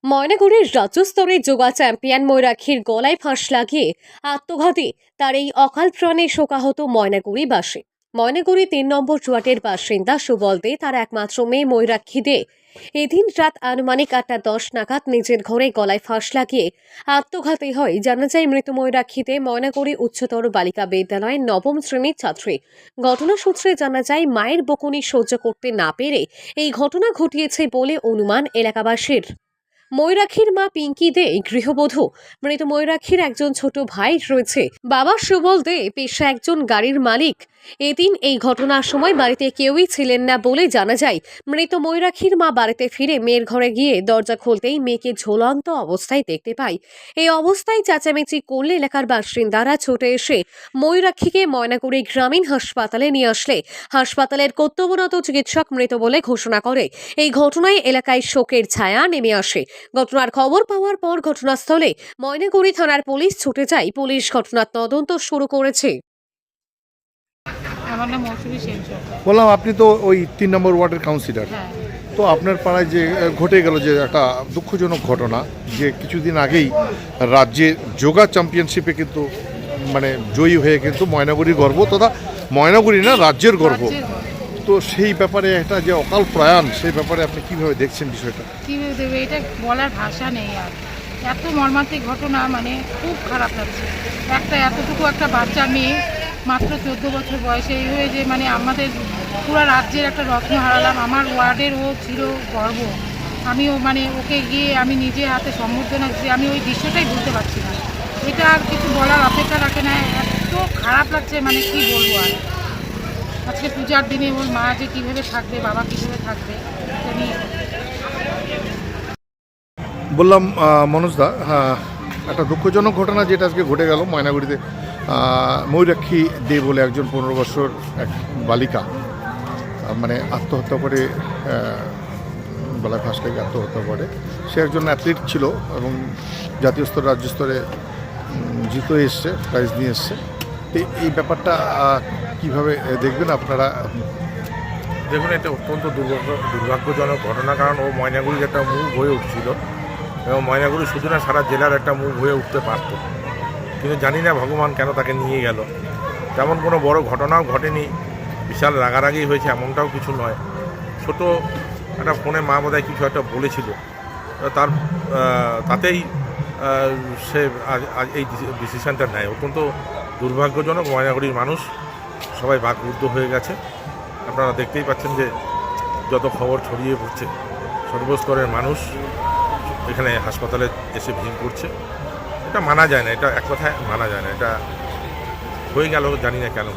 ময়নাগুড়ির রাজ্য স্তরের যোগা চ্যাম্পিয়ন ময়ূরাক্ষীর গলায় ফাঁস লাগিয়ে আত্মঘাতী তার এই অকাল প্রাণে শোকাহত ময়নাগুড়িবাসী। ময়নাগুড়ি 3 নম্বর ওয়ার্ডের বাসিন্দা সুবল দে তার একমাত্র মেয়ে ময়ূরাক্ষী দে এদিন রাত আনুমানিক 8টা 10 নাগাদ নিজের ঘরে গলায় ফাঁস লাগিয়ে আত্মঘাতী হয়। জানা যায় মৃত ময়ূরাক্ষী দে ময়নাগুড়ি উচ্চতর বালিকা বিদ্যালয়ের 9ম শ্রেণীর ছাত্রী। ঘটনা সূত্রে জানা যায় মায়ের বকুনি সহ্য করতে না পেরে এই ঘটনা ঘটিয়েছে বলে অনুমান এলাকাবাসীর। ময়ূরাক্ষীর মা পিঙ্কি দে গৃহবধূ। মৃত ময়ূরাক্ষীর একজন ছোট ভাই রয়েছে। বাবা সুবল দে পেশা একজন গাড়ির মালিক। এদিন এই ঘটনার সময় বাড়িতে কেউই ছিলেন না বলে জানা যায়। মৃত ময়ূরাক্ষীর মা বাড়িতে ফিরে মেয়ের ঘরে গিয়ে দরজা খুলতেই মেয়েকে ঝুলন্ত অবস্থায় দেখতে পায়। এই অবস্থায় চেঁচামেচি করলে এলাকার বাসিন্দারা ছুটে এসে ময়ূরাক্ষীকে ময়নাগুড়ি গ্রামীণ হাসপাতালে নিয়ে আসলে হাসপাতালের কর্তব্যরত চিকিৎসক মৃত বলে ঘোষণা করে। এই ঘটনায় এলাকায় শোকের ছায়া নেমে আসে। ঘটনার খবর পাওয়ার পর ঘটনাস্থলে ময়নাগুড়ি থানার পুলিশ ছুটে যায়। পুলিশ ঘটনার তদন্ত শুরু করেছে। আমার নাম মৌসুমী সেন সরকার। বললাম আপনি তো ওই 3 নম্বর ওয়ার্ডের কাউন্সিলর। হ্যাঁ, তো আপনার পাড়ায় যে ঘটে গেল যে একটা দুঃখজনক ঘটনা, যে কিছুদিন আগেই রাজ্যে যোগা চ্যাম্পিয়নশিপে কিন্তু মানে জয়ী হয়ে কিন্তু ময়নাগুড়ির গর্ব, তথা ময়নাগুড়ি না রাজ্যের গর্ব। তো সেই ব্যাপারে একটা যে অকাল প্রয়াণ, সেই ব্যাপারে আপনি কিভাবে দেখছেন বিষয়টা? কীভাবে দেবে এটা বলার ভাষা নেই। আর এত মর্মান্তিক ঘটনা, মানে খুব খারাপ লাগছে। এতটুকু একটা বাচ্চা মেয়ে, মাত্র 14 বছর বয়সে এই হয়ে যে মানে আমাদের পুরো রাজ্যের একটা রত্ন হারালাম। আমার ওয়ার্ডের ও ছিল গর্ব। আমিও মানে ওকে গিয়ে আমি নিজে হাতে সম্বর্ধনা দিচ্ছি। আমি ওই দৃশ্যটাই বলতে পারছি না। এটা আর কিছু বলার অপেক্ষা রাখে না। এত খারাপ লাগছে, মানে কি বলবো আর। আজকে পূজার দিনে ওর মা যে কীভাবে থাকবে, বাবা কীভাবে থাকবে, এটা নিয়ে বললাম মনোজদা, একটা দুঃখজনক ঘটনা যেটা আজকে ঘটে গেল ময়নাগুড়িতে। ময়ূরাক্ষী দে বলে একজন 15 বছর এক বালিকা মানে আত্মহত্যা করে, গলায় ফাঁস লেগে আত্মহত্যা করে। সে একজন অ্যাথলিট ছিল এবং জাতীয় স্তর রাজ্য স্তরে জিতে এসছে, প্রাইজ নিয়ে এসছে। তো এই ব্যাপারটা কিভাবে দেখবেন আপনারা? দেখুন, এটা অত্যন্ত দুর্ভাগ্যজনক ঘটনা, কারণ ও ময়নাগুড়ির একটা মুখ হয়ে উঠছিল এবং ময়নাগুড়ি শুধু না সারা জেলার একটা মুখ হয়ে উঠতে পারত। কিন্তু জানি না ভগবান কেন তাকে নিয়ে গেল। তেমন কোনো বড় ঘটনাও ঘটেনি, বিশাল রাগারাগি হয়েছে এমনটাও কিছু নয়। ছোট একটা ফোনে মা বোধহয় কিছু একটা বলেছিল, তাতেই সে আজ এই ডিসিশনটা নেয়। অত্যন্ত দুর্ভাগ্যজনক। ময়নাগুড়ির মানুষ সবাই বাকরুদ্ধ হয়ে গেছে। আপনারা দেখতেই পাচ্ছেন যে যত খবর ছড়িয়ে পড়ছে, সর্বস্তরের মানুষ এখানে হাসপাতালে এসে ভিড় করছে। এটা মানা যায় না, এটা এক কথায় মানা যায় না। এটা হয়ে গেল, জানি না কেন।